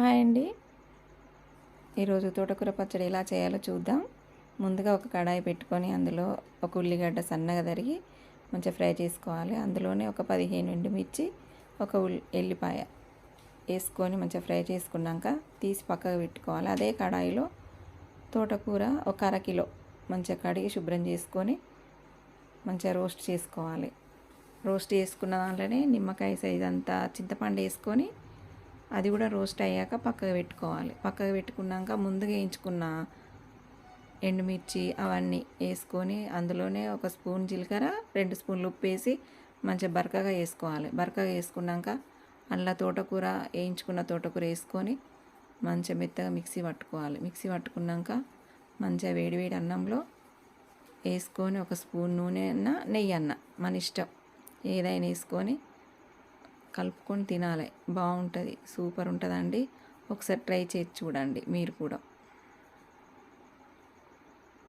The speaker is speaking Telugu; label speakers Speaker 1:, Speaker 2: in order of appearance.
Speaker 1: హాయ్ అండి. ఈరోజు తోటకూర పచ్చడి ఎలా చేయాలో చూద్దాం. ముందుగా ఒక కడాయి పెట్టుకొని అందులో ఒక ఉల్లిగడ్డ సన్నగా తరిగి మంచిగా ఫ్రై చేసుకోవాలి. అందులోనే ఒక 15 ఎండుమిర్చి, ఒక ఎల్లిపాయ వేసుకొని మంచిగా ఫ్రై చేసుకున్నాక తీసి పక్కకు పెట్టుకోవాలి. అదే కడాయిలో తోటకూర ఒక అరకిలో మంచిగా కడిగి శుభ్రం చేసుకొని మంచిగా రోస్ట్ చేసుకోవాలి. రోస్ట్ చేసుకున్న దాంట్లోనే నిమ్మకాయ సైజ్ అంతా చింతపండు వేసుకొని అది కూడా రోస్ట్ అయ్యాక పక్కకు పెట్టుకోవాలి. పక్కకు పెట్టుకున్నాక ముందుగా వేయించుకున్న ఎండుమిర్చి అవన్నీ వేసుకొని అందులోనే ఒక స్పూన్ జీలకర్ర, 2 స్పూన్లు ఉప్పు వేసి మంచిగా బరకగా వేసుకోవాలి. బరకగా వేసుకున్నాక అందులో తోటకూర వేయించుకున్న తోటకూర వేసుకొని మంచిగా మెత్తగా మిక్సీ పట్టుకోవాలి. మిక్సీ పట్టుకున్నాక మంచిగా వేడివేడి అన్నంలో వేసుకొని ఒక స్పూన్ నూనె అన్న నెయ్యి అన్న మన ఇష్టం ఏదైనా వేసుకొని కలుపుకొని తినాలి. బాగుంటుంది, సూపర్ ఉంటుందండి. ఒకసారి ట్రై చేసి చూడండి మీరు కూడా.